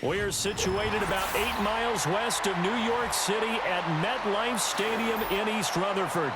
We're situated about 8 miles west of New York City at MetLife Stadium in East Rutherford.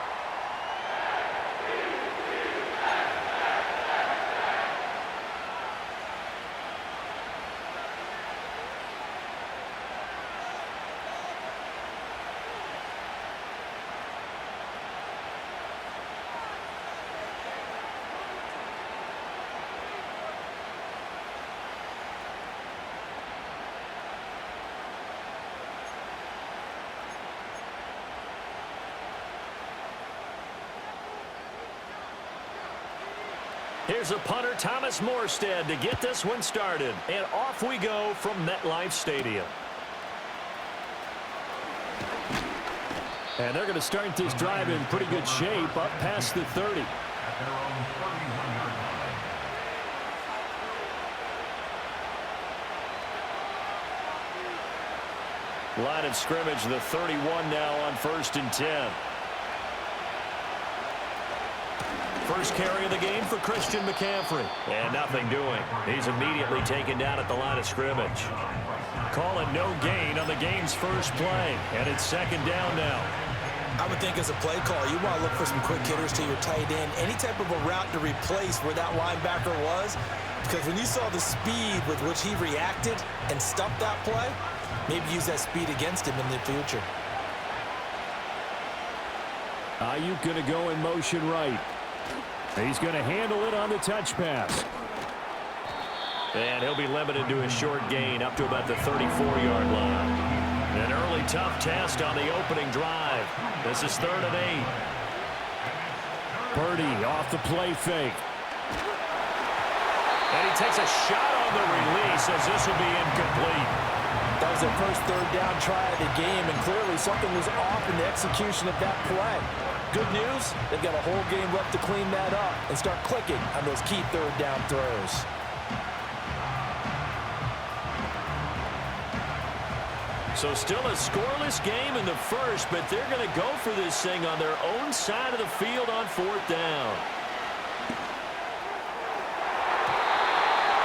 Here's a punter, Thomas Morstead, to get this one started. And off we go from MetLife Stadium. And they're going to start this drive in pretty good shape up past the 30. Line of scrimmage, the 31 now on 1st and 10. First carry of the game for Christian McCaffrey. And nothing doing. He's immediately taken down at the line of scrimmage. Calling no gain on the game's first play. And it's 2nd down now. I would think as a play call, you want to look for some quick hitters to your tight end. Any type of a route to replace where that linebacker was. Because when you saw the speed with which he reacted and stuffed that play, maybe use that speed against him in the future. Ayuk going to go in motion right. He's going to handle it on the touch pass. And he'll be limited to a short gain up to about the 34-yard line. An early tough test on the opening drive. This is 3rd and 8. Purdy off the play fake. And he takes a shot on the release as this will be incomplete. That was their first 3rd down try of the game, and clearly something was off in the execution of that play. Good news, they've got a whole game left to clean that up and start clicking on those key 3rd down throws. So still a scoreless game in the first, but they're going to go for this thing on their own side of the field on 4th down.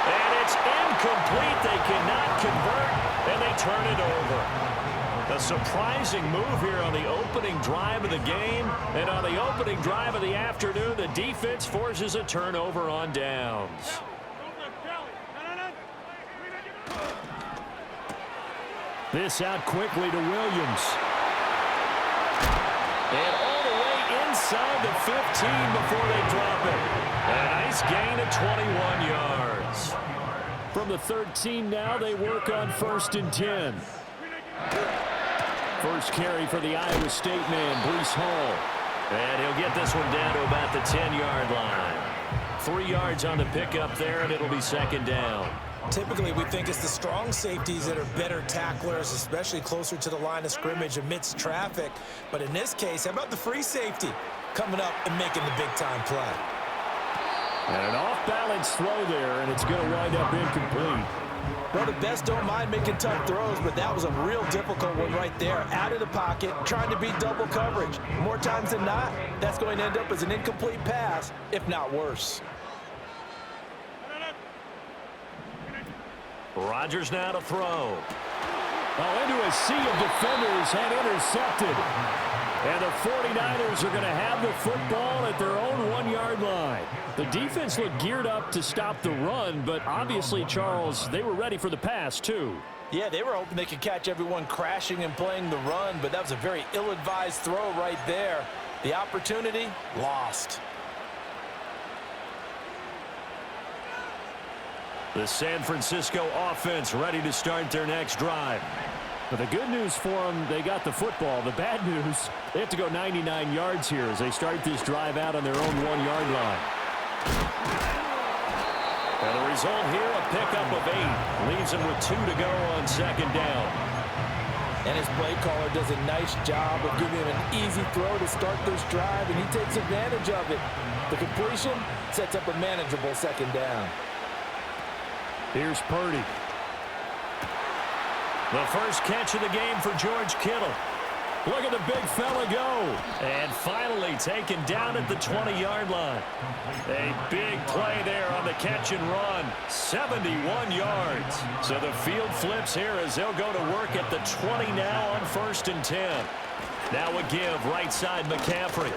And it's incomplete. They cannot convert, and they turn it over. A surprising move here on the opening drive of the game. And on the opening drive of the afternoon, the defense forces a turnover on downs. This out quickly to Williams. And all the way inside the 15 before they drop it. A nice gain of 21 yards. From the 13 now, they work on 1st and 10. First carry for the Iowa State man, Breece Hall. And he'll get this one down to about the 10-yard line. 3 yards on the pickup there, and it'll be 2nd down. Typically, we think it's the strong safeties that are better tacklers, especially closer to the line of scrimmage amidst traffic. But in this case, how about the free safety coming up and making the big-time play? And an off-balance throw there, and it's going to wind up incomplete. Well, the best don't mind making tough throws, but that was a real difficult one right there. Out of the pocket, trying to beat double coverage. More times than not, that's going to end up as an incomplete pass, if not worse. Rodgers now to throw. Oh, into a sea of defenders and intercepted. And the 49ers are going to have the football at their own 1-yard line. The defense looked geared up to stop the run, but obviously, Charles, they were ready for the pass, too. Yeah, they were hoping they could catch everyone crashing and playing the run, but that was a very ill-advised throw right there. The opportunity, lost. The San Francisco offense ready to start their next drive. But the good news for them, they got the football. The bad news, they have to go 99 yards here as they start this drive out on their own 1-yard line. And the result here, a pickup of 8. Leaves them with 2 to go on 2nd down. And his play caller does a nice job of giving him an easy throw to start this drive, and he takes advantage of it. The completion sets up a manageable 2nd down. Here's Purdy. The first catch of the game for George Kittle. Look at the big fella go. And finally taken down at the 20-yard line. A big play there on the catch and run. 71 yards. So the field flips here as they'll go to work at the 20 now on 1st and 10. Now a give right side McCaffrey.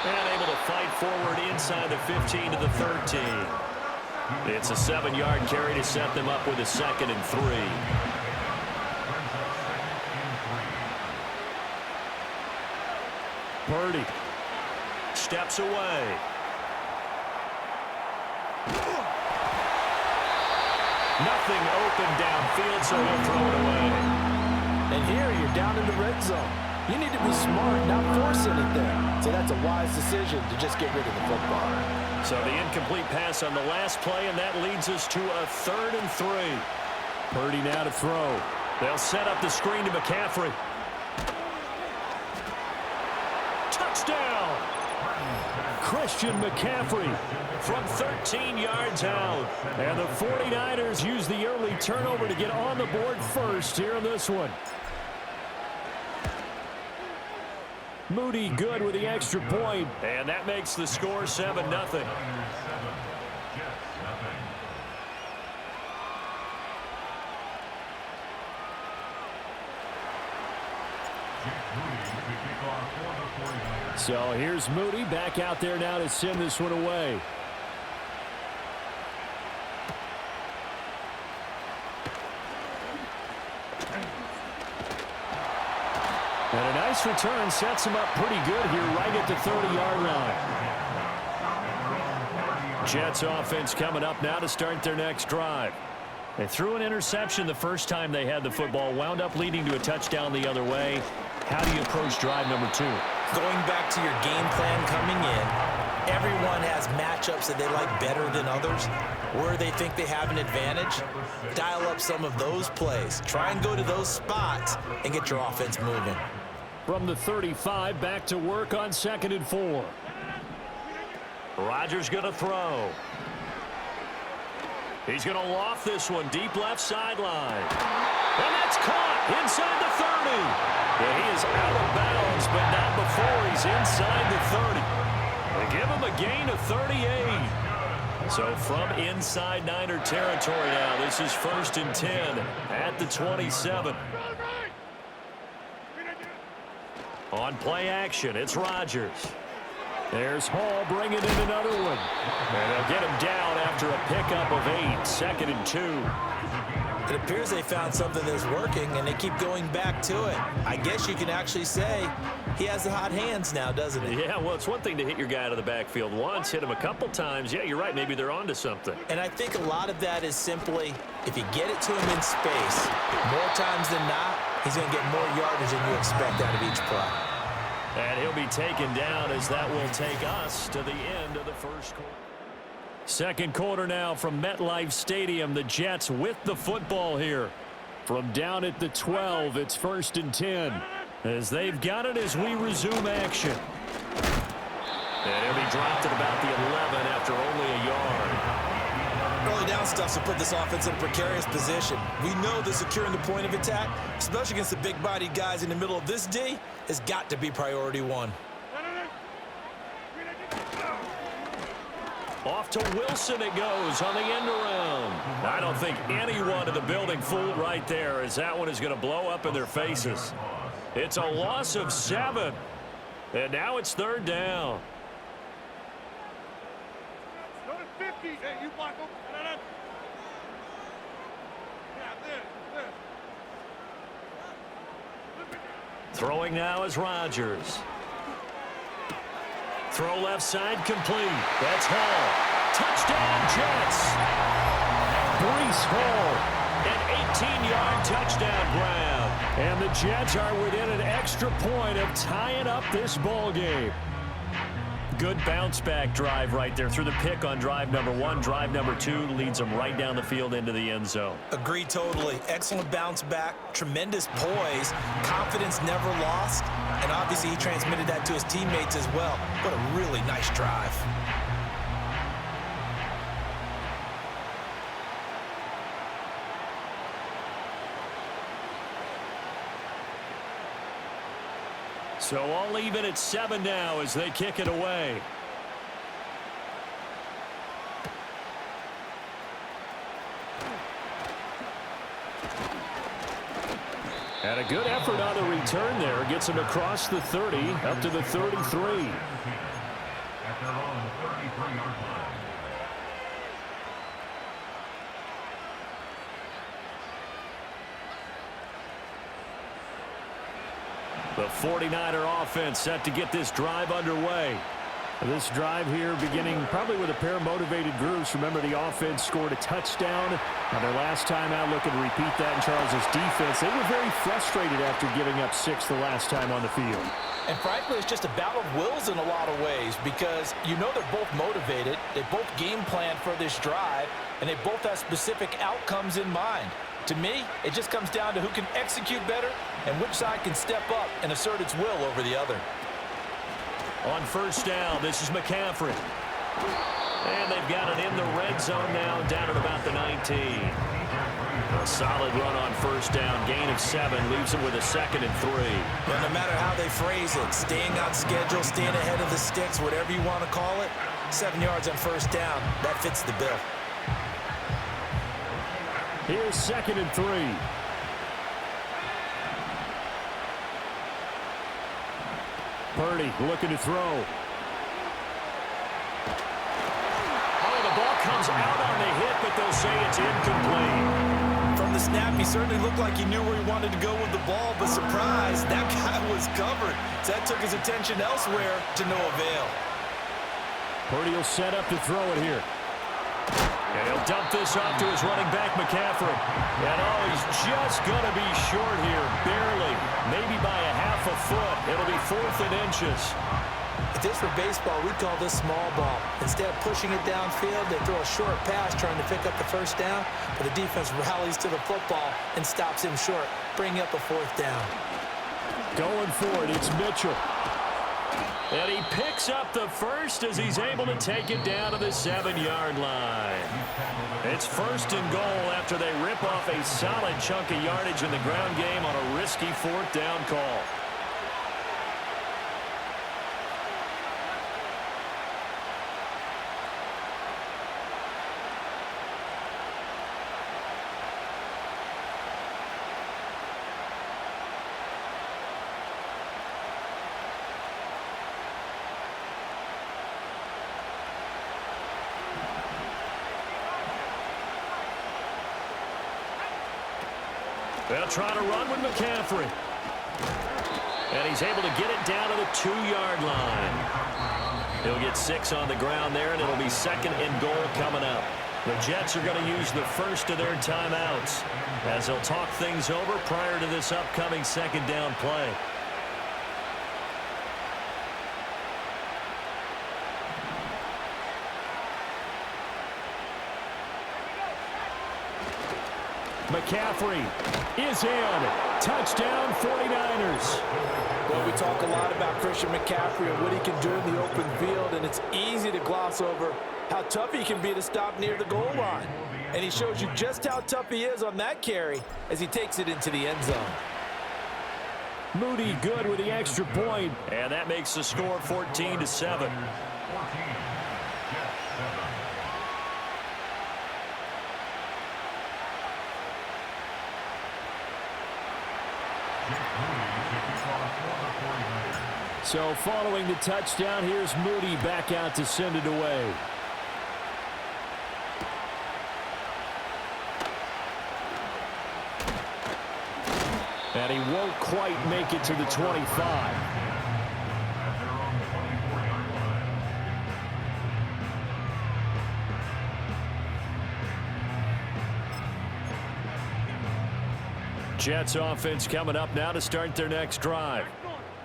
And able to fight forward inside the 15 to the 13. It's a 7-yard carry to set them up with a 2nd and 3. Purdy steps away. Nothing open downfield, so he'll throw it away. And here you're down in the red zone. You need to be smart, not force anything. So that's a wise decision to just get rid of the football. So the incomplete pass on the last play, and that leads us to a 3rd and 3. Purdy now to throw. They'll set up the screen to McCaffrey. Touchdown! Christian McCaffrey from 13 yards out. And the 49ers use the early turnover to get on the board first here in this one. Moody good with the extra point, and that makes the score 7-0. So here's Moody back out there now to send this one away. And a nice return sets him up pretty good here right at the 30-yard line. Jets offense coming up now to start their next drive. They threw an interception the first time they had the football, wound up leading to a touchdown the other way. How do you approach drive number 2? Going back to your game plan coming in, everyone has matchups that they like better than others. Where they think they have an advantage, dial up some of those plays. Try and go to those spots and get your offense moving. From the 35, back to work on 2nd and 4. Rodgers going to throw. He's going to loft this one deep left sideline. And that's caught inside the 30. Yeah, he is out of bounds, but not before he's inside the 30. They give him a gain of 38. So from inside Niner territory now, this is 1st and 10 at the 27. On play action, it's Rodgers. There's Hall bringing in another one. And they'll get him down after a pickup of 8, 2nd and 2. It appears they found something that's working, and they keep going back to it. I guess you can actually say he has the hot hands now, doesn't he? Yeah, well, it's one thing to hit your guy out of the backfield once, hit him a couple times. Yeah, you're right. Maybe they're onto something. And I think a lot of that is simply if you get it to him in space, more times than not, he's going to get more yardage than you expect out of each play. And he'll be taken down as that will take us to the end of the first quarter. Second quarter now from MetLife Stadium. The Jets with the football here. From down at the 12, it's 1st and 10. As they've got it as we resume action. And he'll be dropped at about the 11 after only a yard. Early down stuff to put this offense in a precarious position. We know that securing the point of attack, especially against the big-bodied guys in the middle of this D, has got to be priority 1. Off to Wilson it goes on the end around. I don't think anyone in the building fooled right there, as that one is going to blow up in their faces. It's a loss of 7. And now it's 3rd down. Throwing now is Rodgers. Throw left side complete. That's Hall. Touchdown Jets. Breece Hall. An 18-yard touchdown grab. And the Jets are within an extra point of tying up this ball game. Good bounce-back drive right there through the pick on drive number 1. Drive number 2 leads them right down the field into the end zone. Agree totally. Excellent bounce back. Tremendous poise. Confidence never lost. And obviously he transmitted that to his teammates as well. What a really nice drive. So all even at 7 now as they kick it away. And a good effort on the return there. Gets him across the 30, up to the 33. The 49er offense set to get this drive underway. This drive here beginning probably with a pair of motivated groups. Remember, the offense scored a touchdown on their last time out, looking to repeat that in Charles's defense. They were very frustrated after giving up 6 the last time on the field. And frankly, it's just a battle of wills in a lot of ways because you know they're both motivated. They both game plan for this drive, and they both have specific outcomes in mind. To me, it just comes down to who can execute better and which side can step up and assert its will over the other. On first down, this is McCaffrey. And they've got it in the red zone now, down at about the 19. A solid run on first down, gain of 7, leaves them with a 2nd and 3. Well, no matter how they phrase it, staying on schedule, staying ahead of the sticks, whatever you want to call it, 7 yards on first down, that fits the bill. Here's 2nd and 3. Purdy looking to throw. Oh, the ball comes out on the hit, but they'll say it's incomplete. From the snap, he certainly looked like he knew where he wanted to go with the ball, but surprise, that guy was covered. So that took his attention elsewhere to no avail. Purdy will set up to throw it here. And he'll dump this off to his running back, McCaffrey. And oh, he's just going to be short here, barely, maybe by a half a foot. It'll be 4th and inches. If this were baseball, we'd call this small ball. Instead of pushing it downfield, they throw a short pass trying to pick up the first down, but the defense rallies to the football and stops him short, bringing up a 4th down. Going for it, it's Mitchell. And he picks up the first as he's able to take it down to the 7-yard line. It's 1st and goal after they rip off a solid chunk of yardage in the ground game on a risky 4th down call. They'll try to run with McCaffrey. And he's able to get it down to the 2-yard line. He'll get 6 on the ground there, and it'll be 2nd and goal coming up. The Jets are going to use the first of their timeouts as they'll talk things over prior to this upcoming 2nd down play. McCaffrey is in. Touchdown, 49ers. Well, we talk a lot about Christian McCaffrey and what he can do in the open field, and it's easy to gloss over how tough he can be to stop near the goal line. And he shows you just how tough he is on that carry as he takes it into the end zone. Moody good with the extra point, and that makes the score 14-7. So following the touchdown, here's Moody back out to send it away. And he won't quite make it to the 25. Jets offense coming up now to start their next drive.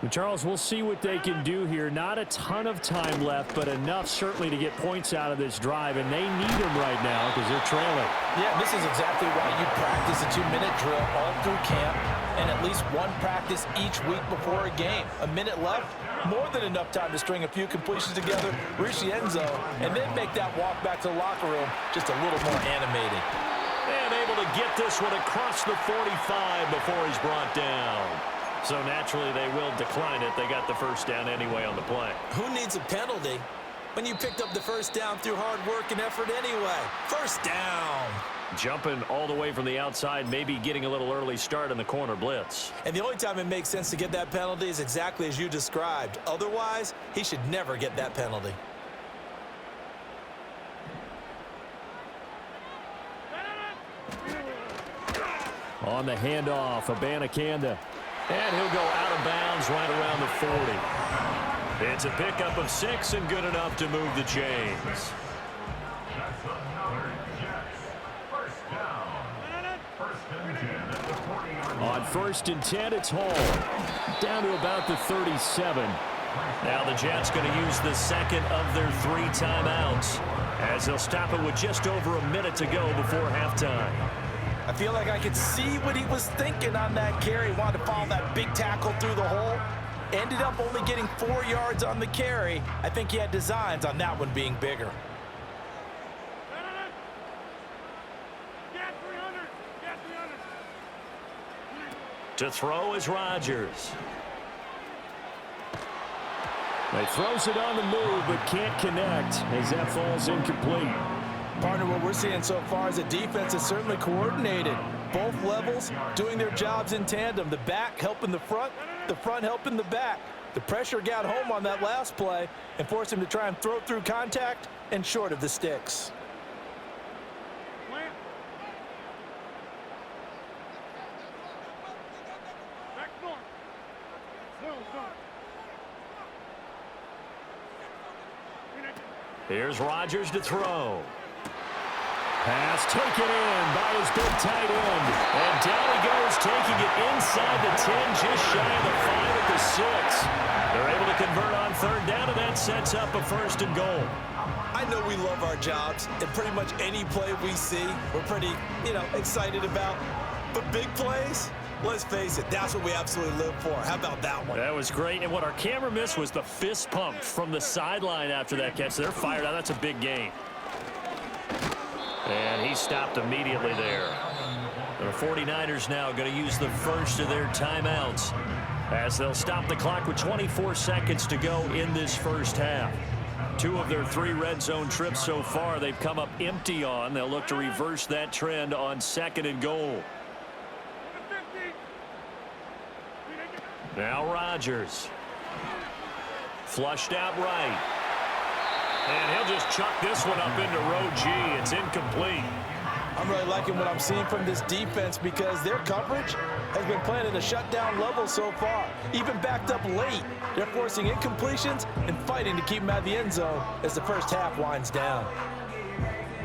And Charles, we'll see what they can do here. Not a ton of time left, but enough certainly to get points out of this drive, and they need them right now because they're trailing. Yeah, this is exactly why you practice a 2-minute drill all through camp and at least one practice each week before a game. A minute left, more than enough time to string a few completions together, reach the end zone, and then make that walk back to the locker room just a little more animated. And able to get this one across the 45 before he's brought down. So naturally they will decline it. They got the first down anyway on the play. Who needs a penalty when you picked up the first down through hard work and effort anyway? First down. Jumping all the way from the outside, maybe getting a little early start in the corner blitz. And the only time it makes sense to get that penalty is exactly as you described. Otherwise, he should never get that penalty. On the handoff, Abanikanda. And he'll go out of bounds right around the 40. It's a pickup of 6 and good enough to move the chains. On 1st and 10, it's Hall. Down to about the 37. Now the Jets going to use the second of their 3 timeouts as they'll stop it with just over a minute to go before halftime. I feel like I could see what he was thinking on that carry. Wanted to follow that big tackle through the hole. Ended up only getting 4 yards on the carry. I think he had designs on that one being bigger. To throw is Rodgers. He throws it on the move but can't connect as that falls incomplete. Partner, what we're seeing so far is a defense is certainly coordinated. Both levels doing their jobs in tandem. The back helping the front helping the back. The pressure got home on that last play and forced him to try and throw through contact and short of the sticks. Here's Rodgers to throw. Pass taken in by his big tight end. And down he goes, taking it inside the 10, just shy of the 5 at the 6. They're able to convert on 3rd down, and that sets up a 1st and goal. I know we love our jobs, and pretty much any play we see, we're pretty, excited about. But big plays, let's face it, that's what we absolutely live for. How about that one? That was great, and what our camera missed was the fist pump from the sideline after that catch. They're fired out. That's a big gain. And he stopped immediately there. The 49ers now going to use the first of their timeouts as they'll stop the clock with 24 seconds to go in this first half. 2 of their 3 red zone trips so far they've come up empty on. They'll look to reverse that trend on 2nd and goal. Now Rodgers. Flushed out right. And he'll just chuck this one up into row G. It's incomplete. I'm really liking what I'm seeing from this defense because their coverage has been playing at a shutdown level so far. Even backed up late, they're forcing incompletions and fighting to keep them out of the end zone as the first half winds down.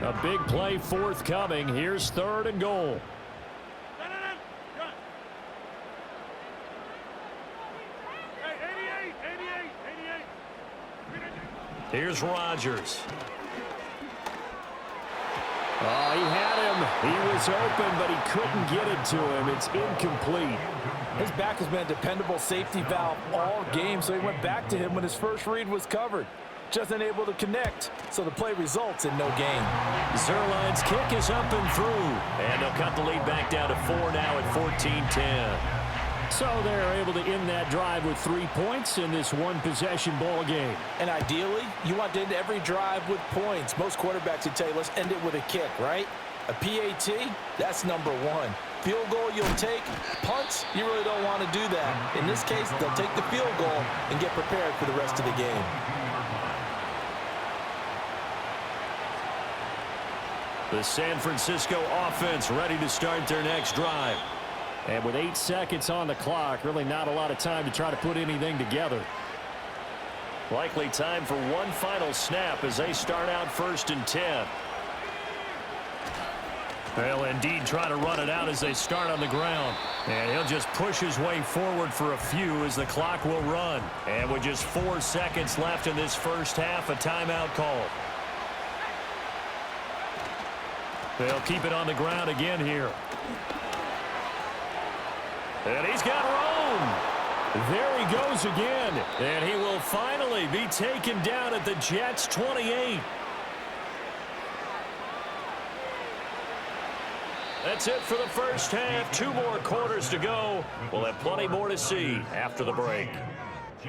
A big play forthcoming. Here's 3rd and goal. Here's Rodgers. Oh, he had him. He was open, but he couldn't get it to him. It's incomplete. His back has been a dependable safety valve all game, so he went back to him when his first read was covered. Just unable to connect, so the play results in no gain. Zerline's kick is up and through, and they'll cut the lead back down to 4 now at 14-10. So they're able to end that drive with 3 points in this one-possession ball game. And ideally, you want to end every drive with points. Most quarterbacks would tell you, let's end it with a kick, right? A PAT, that's number 1. Field goal you'll take. Punts, you really don't want to do that. In this case, they'll take the field goal and get prepared for the rest of the game. The San Francisco offense ready to start their next drive. And with 8 seconds on the clock, really not a lot of time to try to put anything together. Likely time for one final snap as they start out 1st and 10. They'll indeed try to run it out as they start on the ground. And he'll just push his way forward for a few as the clock will run. And with just 4 seconds left in this first half, a timeout call. They'll keep it on the ground again here. And he's got room. There he goes again. And he will finally be taken down at the Jets' 28. That's it for the first half. 2 more quarters to go. We'll have plenty more to see after the break.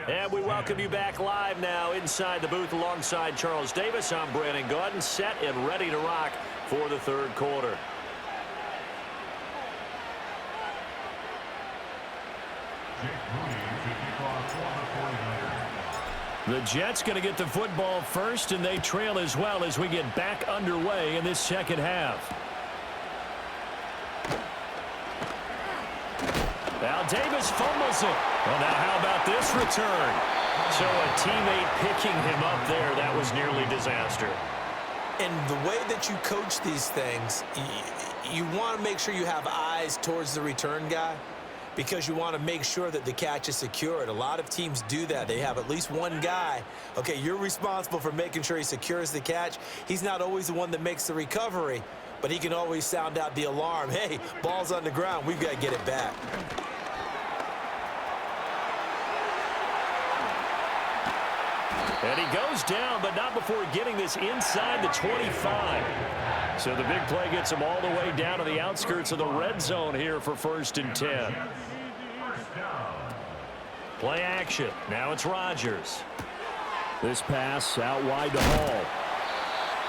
And we welcome you back live now inside the booth alongside Charles Davis. I'm Brandon Gaudin, set and ready to rock for the third quarter. The Jets going to get the football first, and they trail as well as we get back underway in this second half. Now Davis fumbles it. Well, now how about this return? So a teammate picking him up there, that was nearly disaster. And the way that you coach these things, you want to make sure you have eyes towards the return guy because you want to make sure that the catch is secured. A lot of teams do that. They have at least one guy. Okay, you're responsible for making sure he secures the catch. He's not always the one that makes the recovery, but he can always sound out the alarm. Hey, ball's on the ground. We've got to get it back. And he goes down, but not before getting this inside the 25. So the big play gets him all the way down to the outskirts of the red zone here for 1st and 10. Play action. Now it's Rodgers. This pass out wide to Hall.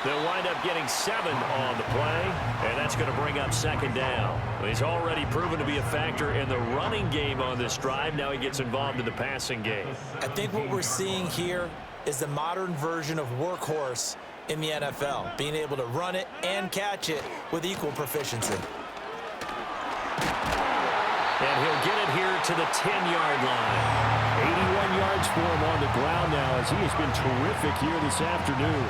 They'll wind up getting 7 on the play, and that's going to bring up 2nd down. He's already proven to be a factor in the running game on this drive. Now he gets involved in the passing game. I think what we're seeing here is the modern version of workhorse in the NFL, being able to run it and catch it with equal proficiency. And he'll get it here to the 10-yard line. 81 yards for him on the ground now as he has been terrific here this afternoon.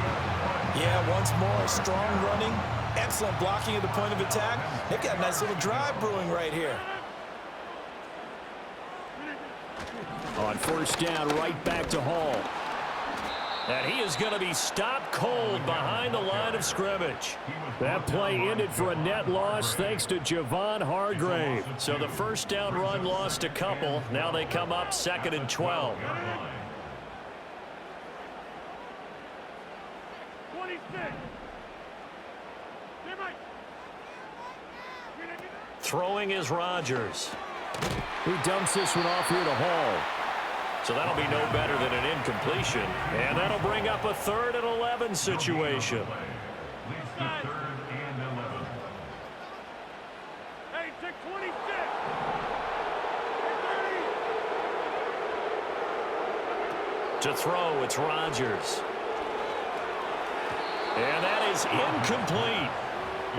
Yeah, once more, strong running, excellent blocking at the point of attack. They've got a nice little drive brewing right here. On 1st down, right back to Hall. And he is going to be stopped cold behind the line of scrimmage. That play ended for a net loss thanks to Javon Hargrave. So the 1st down run lost a couple. Now they come up 2nd and 12. 26. Throwing is Rodgers. He dumps this one off here to Hall. So that'll be no better than an incompletion. And that'll bring up a 3rd and 11 situation. Hey, 626. To throw, it's Rodgers. And that is incomplete.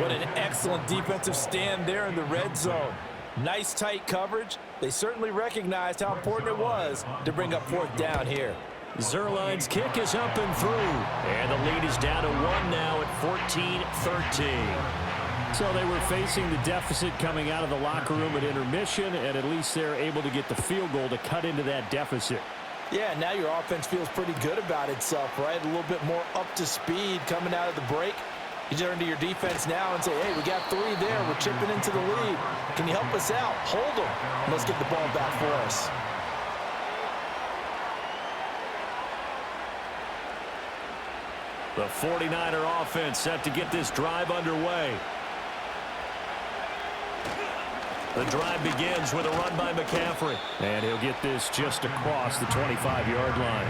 What an excellent defensive stand there in the red zone. Nice tight coverage. They certainly recognized how important it was to bring up 4th down here. Zerline's kick is up and through. And the lead is down to 1 now at 14-13. So they were facing the deficit coming out of the locker room at intermission, and at least they're able to get the field goal to cut into that deficit. Yeah, now your offense feels pretty good about itself, right? A little bit more up to speed coming out of the break. You turn to your defense now and say, hey, we got 3 there. We're chipping into the lead. Can you help us out? Hold them. Let's get the ball back for us. The 49er offense set to get this drive underway. The drive begins with a run by McCaffrey. And he'll get this just across the 25-yard line.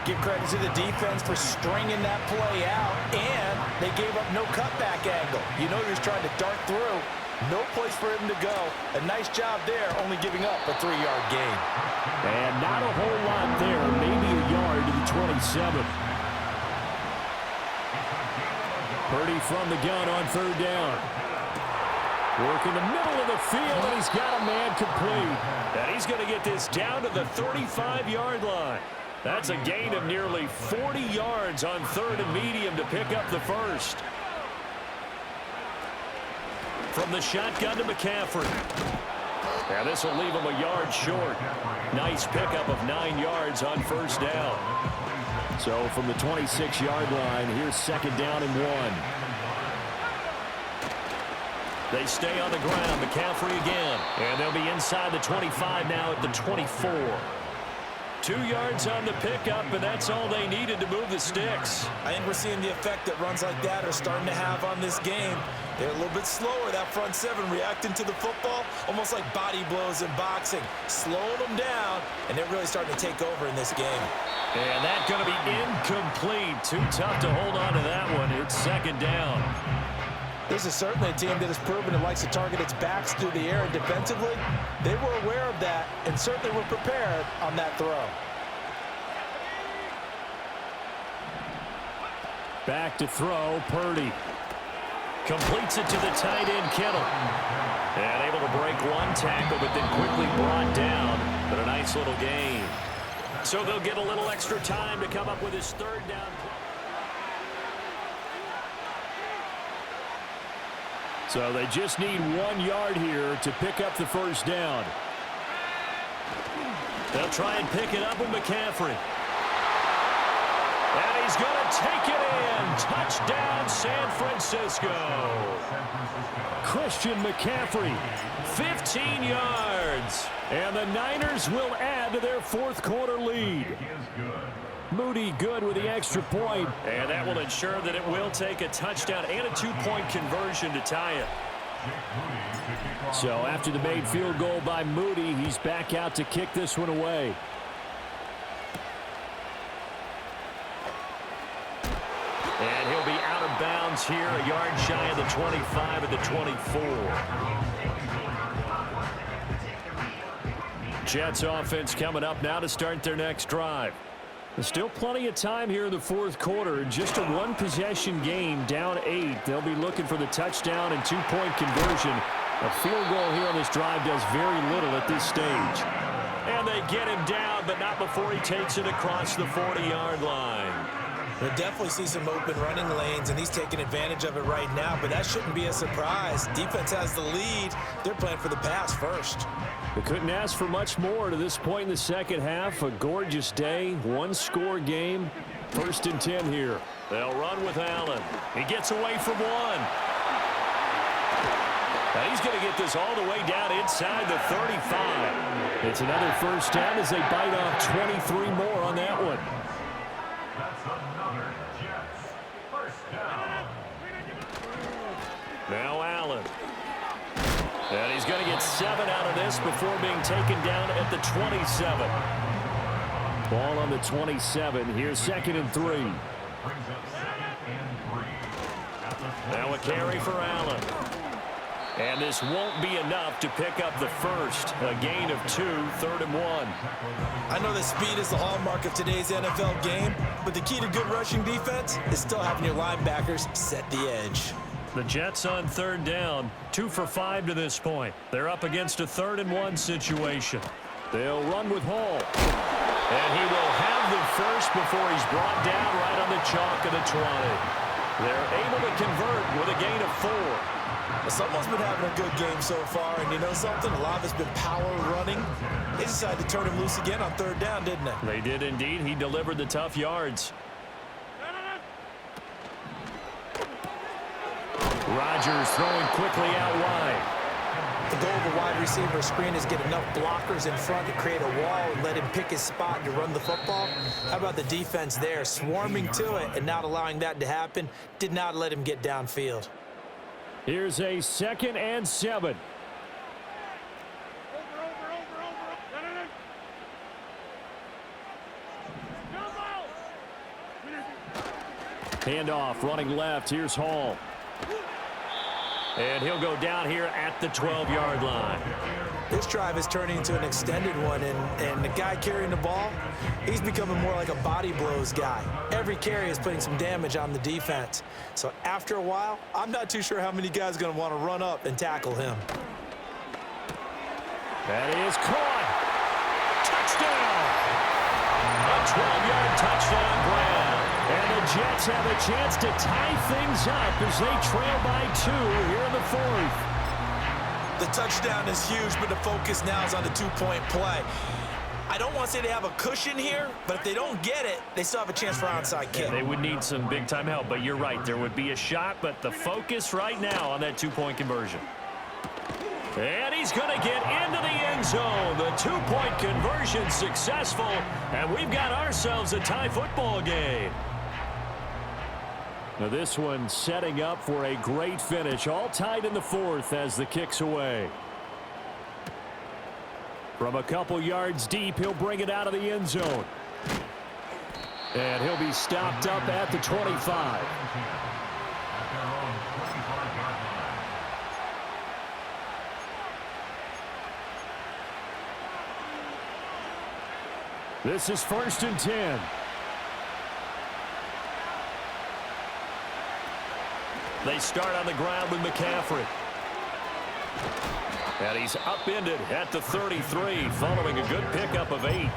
Give credit to the defense for stringing that play out, and they gave up no cutback angle. You know he was trying to dart through. No place for him to go. A nice job there, only giving up a 3-yard gain. And not a whole lot there, maybe a yard to the 27. Purdy from the gun on 3rd down. Work in the middle of the field, and he's got a man complete. And he's going to get this down to the 35-yard line. That's a gain of nearly 40 yards on 3rd and medium to pick up the 1st. From the shotgun to McCaffrey. Now this will leave him a yard short. Nice pickup of 9 yards on 1st down. So from the 26-yard line, here's 2nd down and 1. They stay on the ground. McCaffrey again. And they'll be inside the 25 now at the 24. 2 yards on the pickup, and that's all they needed to move the sticks. I think we're seeing the effect that runs like that are starting to have on this game. They're a little bit slower, that front seven, reacting to the football, almost like body blows in boxing, slowing them down, and they're really starting to take over in this game. And that's going to be incomplete. Too tough to hold on to that one. It's second down. This is certainly a team that has proven it likes to target its backs through the air, and defensively, they were aware of that and certainly were prepared on that throw. Back to throw, Purdy. Completes it to the tight end, Kittle. And able to break one tackle, but then quickly brought down. But a nice little gain. So they'll get a little extra time to come up with his third down play. So they just need 1 yard here to pick up the first down. They'll try and pick it up with McCaffrey. And he's going to take it in. Touchdown, San Francisco. Christian McCaffrey, 15 yards. And the Niners will add to their fourth quarter lead. Moody good with the extra point. And that will ensure that it will take a touchdown and a 2-point conversion to tie it. So after the made field goal by Moody, he's back out to kick this one away. And he'll be out of bounds here, a yard shy of the 25 at the 24. Jets offense coming up now to start their next drive. There's still plenty of time here in the fourth quarter. Just a one-possession game, down 8. They'll be looking for the touchdown and 2-point conversion. A field goal here on this drive does very little at this stage. And they get him down, but not before he takes it across the 40-yard line. We'll definitely see some open running lanes, and he's taking advantage of it right now, but that shouldn't be a surprise. Defense has the lead. They're playing for the pass first. They couldn't ask for much more to this point in the second half. A gorgeous day, one-score game. 1st and 10 here. They'll run with Allen. He gets away from one. Now he's going to get this all the way down inside the 35. It's another first down as they bite off 23 more on that one. Now Allen. And he's going to get 7 out of this before being taken down at the 27. Ball on the 27. Here's 2nd and 3. Now a carry for Allen. And this won't be enough to pick up the first. A gain of 2, 3rd and 1. I know that speed is the hallmark of today's NFL game, but the key to good rushing defense is still having your linebackers set the edge. The Jets on 3rd down, 2 for 5 to this point. They're up against a 3rd and 1 situation. They'll run with Hall. And he will have the first before he's brought down right on the chalk of the 20. They're able to convert with a gain of 4. Well, someone's been having a good game so far, and you know something? A lot of it's been power running. They decided to turn him loose again on 3rd down, didn't they? They did indeed. He delivered the tough yards. Rodgers throwing quickly out wide. The goal of a wide receiver screen is get enough blockers in front to create a wall and let him pick his spot to run the football. How about the defense there, swarming to it and not allowing that to happen? Did not let him get downfield. Here's a 2nd and 7. Handoff, running left. Here's Hall. And he'll go down here at the 12-yard line. This drive is turning into an extended one, and the guy carrying the ball, he's becoming more like a body blows guy. Every carry is putting some damage on the defense. So after a while, I'm not too sure how many guys are going to want to run up and tackle him. That is caught. Touchdown. A 12-yard touchdown grab. And the Jets have a chance to tie things up as they trail by 2 here in the 4th. The touchdown is huge, but the focus now is on the 2-point play. I don't want to say they have a cushion here, but if they don't get it, they still have a chance for onside kick. They would need some big-time help, but you're right. There would be a shot, but the focus right now on that 2-point conversion. And he's going to get into the end zone. The two-point conversion successful, and we've got ourselves a tie football game. Now this one setting up for a great finish, all tied in the fourth as the kick's away. From a couple yards deep, he'll bring it out of the end zone. And he'll be stopped up at the 25. This is 1st and 10. They start on the ground with McCaffrey. And he's upended at the 33, following a good pickup of 8.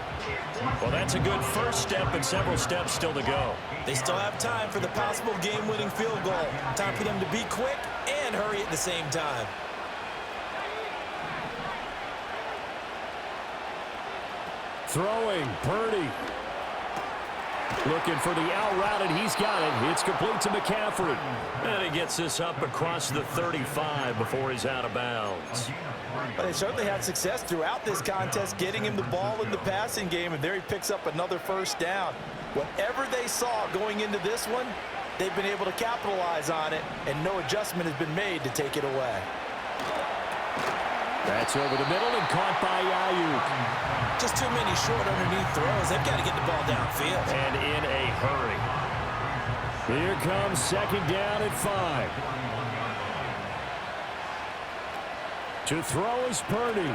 Well, that's a good first step, but several steps still to go. They still have time for the possible game-winning field goal. Time for them to be quick and hurry at the same time. Throwing, Purdy. Looking for the out route, and he's got it. It's complete to McCaffrey. And he gets this up across the 35 before he's out of bounds. But they certainly had success throughout this contest, getting him the ball in the passing game, and there he picks up another first down. Whatever they saw going into this one, they've been able to capitalize on it, and no adjustment has been made to take it away. That's over the middle and caught by Ayuk. Just too many short underneath throws. They've got to get the ball downfield. And in a hurry. Here comes 2nd down at 5. To throw is Purdy.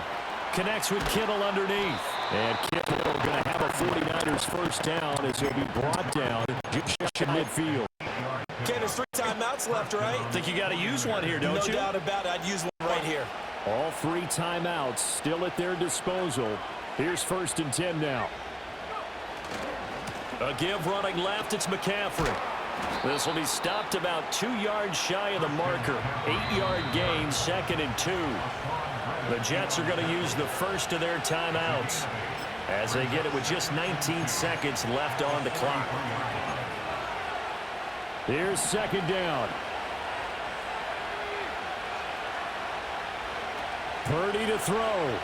Connects with Kittle underneath. And Kittle going to have a 49ers first down as he'll be brought down just in midfield. Okay, there's 3 timeouts left, right? Think you got to use one here, don't you? No doubt about it. I'd use one right here. All 3 timeouts still at their disposal. Here's 1st and 10 now. A give running left. It's McCaffrey. This will be stopped about 2 yards shy of the marker. 8-yard gain, 2nd and 2. The Jets are going to use the first of their timeouts as they get it with just 19 seconds left on the clock. Here's 2nd down. Purdy to throw.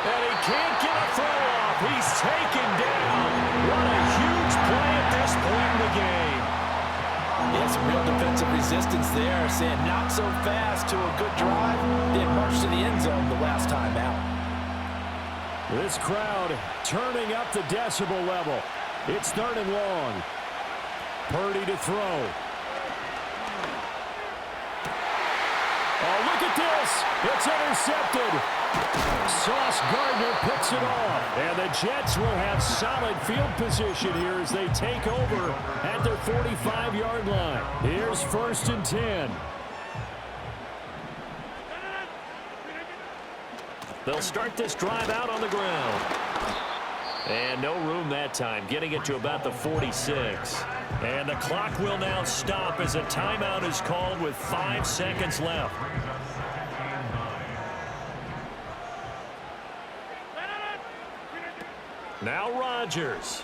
And he can't get a throw off. He's taken down. What a huge play at this point in the game. Yeah, some real defensive resistance there, saying not so fast to a good drive, then march to the end zone the last time out. This crowd turning up the decibel level. It's 3rd and long. Purdy to throw. Oh, look at this. It's intercepted. Sauce Gardner picks it off. And the Jets will have solid field position here as they take over at their 45-yard line. Here's 1st and 10. They'll start this drive out on the ground. And no room that time, getting it to about the 46. And the clock will now stop as a timeout is called with 5 seconds left. Now Rodgers.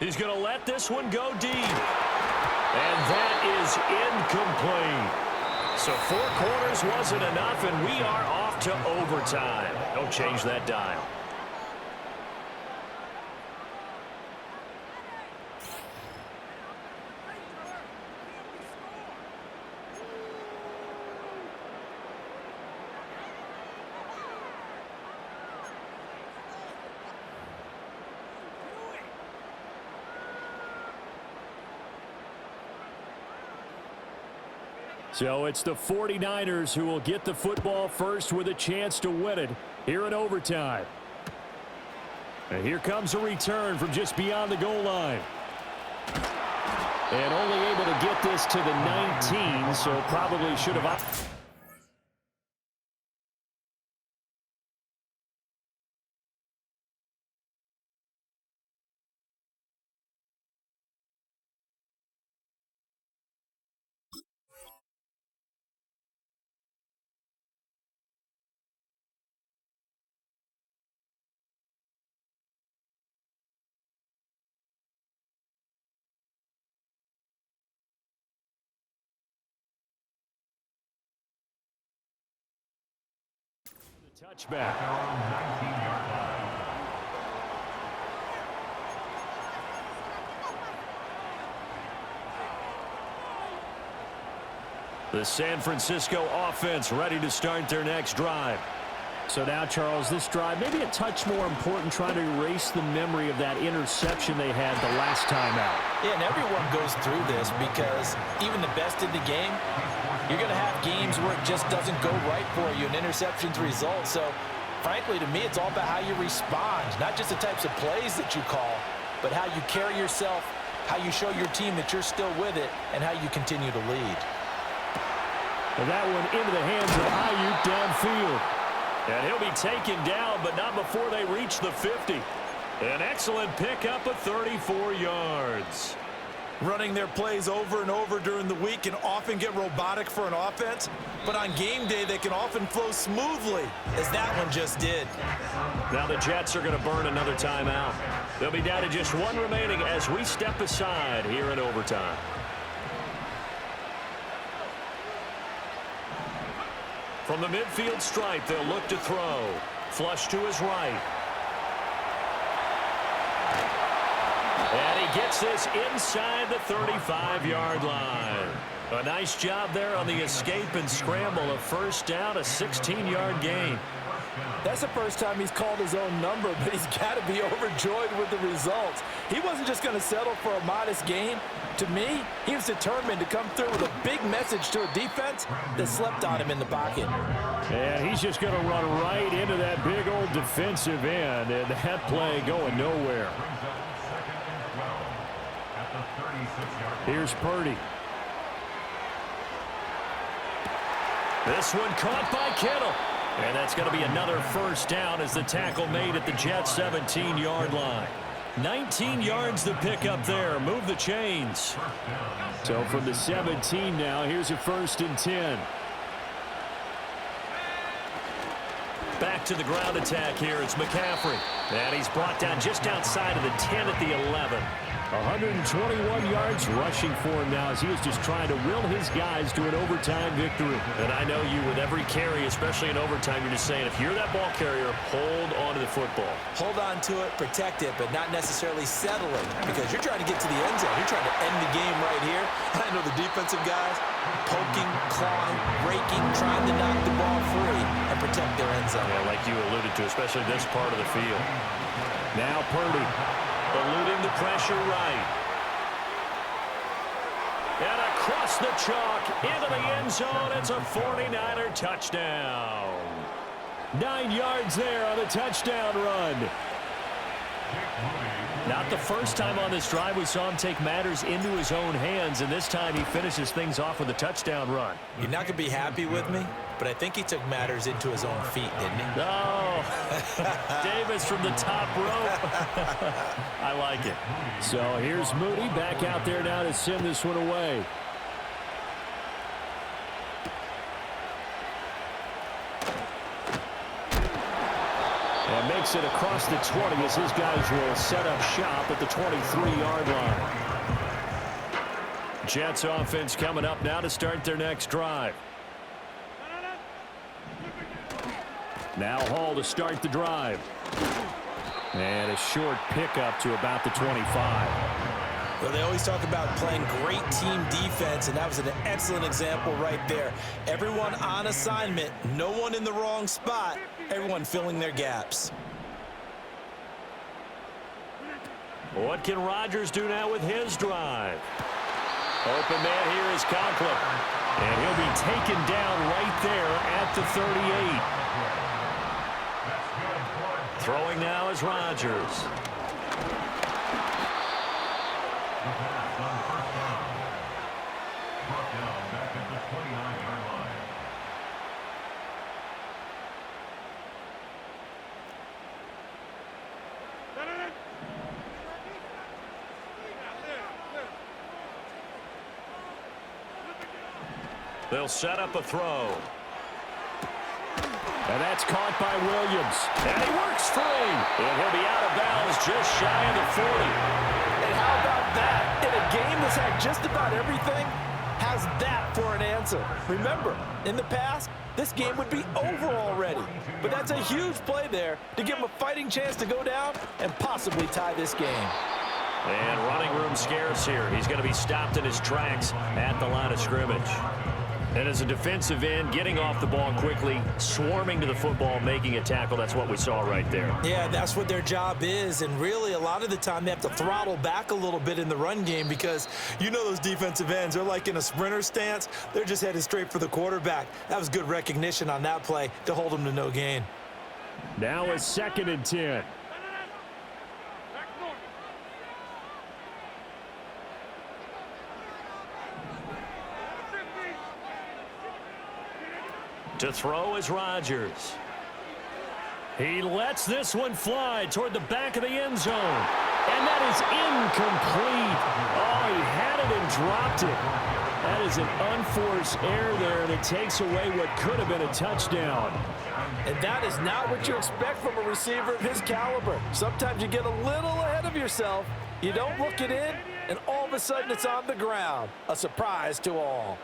He's going to let this one go deep. And that is incomplete. So 4 quarters wasn't enough, and we are off to overtime. Don't change that dial. So it's the 49ers who will get the football first with a chance to win it here in overtime. And here comes a return from just beyond the goal line. And only able to get this to the 19, so probably should have... Touchback. The San Francisco offense ready to start their next drive. So now, Charles, this drive maybe a touch more important, trying to erase the memory of that interception they had the last time out. Yeah, and everyone goes through this because even the best in the game, you're going to have games where it just doesn't go right for you, and interceptions result. So, frankly, to me, it's all about how you respond, not just the types of plays that you call, but how you carry yourself, how you show your team that you're still with it, and how you continue to lead. Well, that one into the hands of Ayuk downfield. And he'll be taken down, but not before they reach the 50. An excellent pickup of 34 yards. Running their plays over and over during the week can often get robotic for an offense, but on game day they can often flow smoothly, as that one just did. Now the Jets are going to burn another timeout. They'll be down to just one remaining as we step aside here in overtime. From the midfield stripe, they'll look to throw. Flush to his right. And he gets this inside the 35-yard line. A nice job there on the escape and scramble. A first down, a 16-yard gain. That's the first time he's called his own number, but he's got to be overjoyed with the results. He wasn't just going to settle for a modest gain. To me, he was determined to come through with a big message to a defense that slept on him in the pocket. And he's just going to run right into that big old defensive end, and that play going nowhere. Here's Purdy. This one caught by Kittle. And that's going to be another first down as the tackle made at the Jets' 17-yard line. 19 yards to pick up there. Move the chains. So from the 17 now, here's a 1st and 10. Back to the ground attack here. It's McCaffrey. And he's brought down just outside of the 10 at the 11. 121 yards rushing for him now as he was just trying to will his guys to an overtime victory. And I know you, with every carry, especially in overtime, you're just saying, if you're that ball carrier, hold on to the football. Hold on to it, protect it, but not necessarily settling, because you're trying to get to the end zone. You're trying to end the game right here. And I know the defensive guys poking, clawing, raking, trying to knock the ball free and protect their end zone. Yeah, like you alluded to, especially this part of the field. Now Purdy. Eluding the pressure right. And across the chalk into the end zone. It's a 49er touchdown. 9 yards there on the touchdown run. Not the first time on this drive we saw him take matters into his own hands, and this time he finishes things off with a touchdown run. You're not going to be happy with me, but I think he took matters into his own feet, didn't he? Oh, Davis from the top rope. I like it. So here's Moody back out there now to send this one away. And makes it across the 20 as his guys will set up shop at the 23-yard line. Jets offense coming up now to start their next drive. Now Hall to start the drive. And a short pickup to about the 25. Well, they always talk about playing great team defense, and that was an excellent example right there. Everyone on assignment, no one in the wrong spot, everyone filling their gaps. What can Rodgers do now with his drive? Open man here is Conklin. And he'll be taken down right there at the 38. Throwing now is Rodgers. They'll set up a throw. And that's caught by Williams. And he works free. And he'll be out of bounds just shy of the 40. And how about that? In a game that's had just about everything, has that for an answer. Remember, in the past, this game would be over already. But that's a huge play there to give him a fighting chance to go down and possibly tie this game. And running room scarce here. He's going to be stopped in his tracks at the line of scrimmage. And as a defensive end, getting off the ball quickly, swarming to the football, making a tackle, that's what we saw right there. Yeah, that's what their job is. And really, a lot of the time, they have to throttle back a little bit in the run game because you know those defensive ends, they're like in a sprinter stance. They're just headed straight for the quarterback. That was good recognition on that play to hold them to no gain. Now a 2nd and 10. To throw is Rodgers. He lets this one fly toward the back of the end zone. And that is incomplete. Oh, he had it and dropped it. That is an unforced error there, and it takes away what could have been a touchdown. And that is not what you expect from a receiver of his caliber. Sometimes you get a little ahead of yourself. You don't look it in, and all of a sudden it's on the ground. A surprise to all.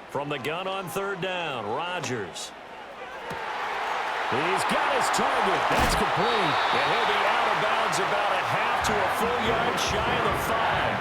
From the gun on 3rd down, Rodgers. He's got his target. That's complete. And he'll be out of bounds about a half to a full yard shy of the 5.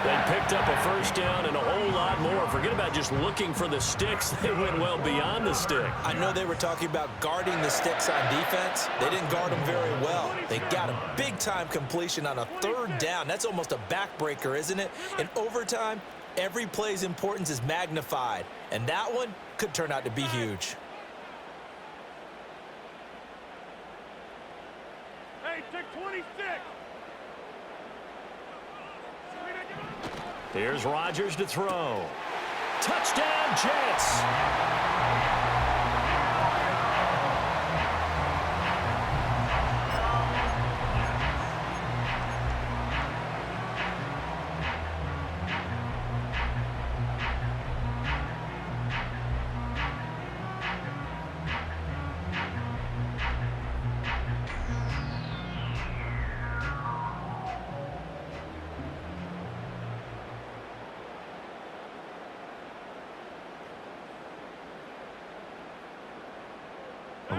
They picked up a 1st down and a whole lot more. Forget about just looking for the sticks. They went well beyond the stick. I know they were talking about guarding the sticks on defense. They didn't guard them very well. They got a big-time completion on a 3rd down. That's almost a backbreaker, isn't it? In overtime, every play's importance is magnified, and that one could turn out to be huge. Hey, take 26. Here's Rodgers to throw. Touchdown, Jets.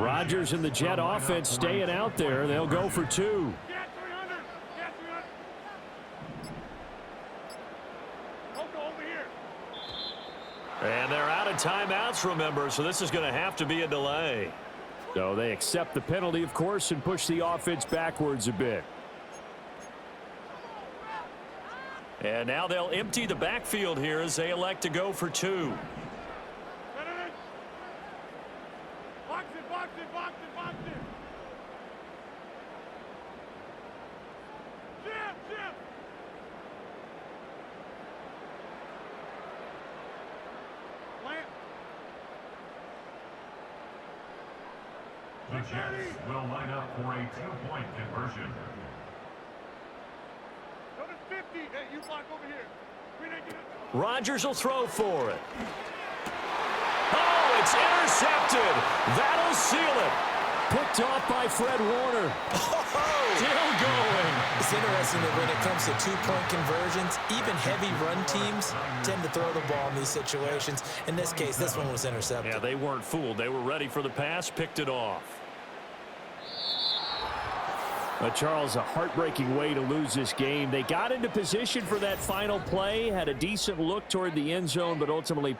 Rodgers and the Jet offense staying out there. They'll go for 2. Get 300. Get 300. Over here. And they're out of timeouts, remember, so this is going to have to be a delay. So they accept the penalty, of course, and push the offense backwards a bit. And now they'll empty the backfield here as they elect to go for 2. The Jets will line up for a 2-point conversion. Go to 50. Hey, you block over here. Rodgers will throw for it. Oh, it's intercepted. That'll seal it. Picked off by Fred Warner. Still going. It's interesting that when it comes to 2-point conversions, even heavy run teams tend to throw the ball in these situations. In this case, this one was intercepted. Yeah, they weren't fooled. They were ready for the pass, picked it off. But Charles, a heartbreaking way to lose this game. They got into position for that final play, had a decent look toward the end zone, but ultimately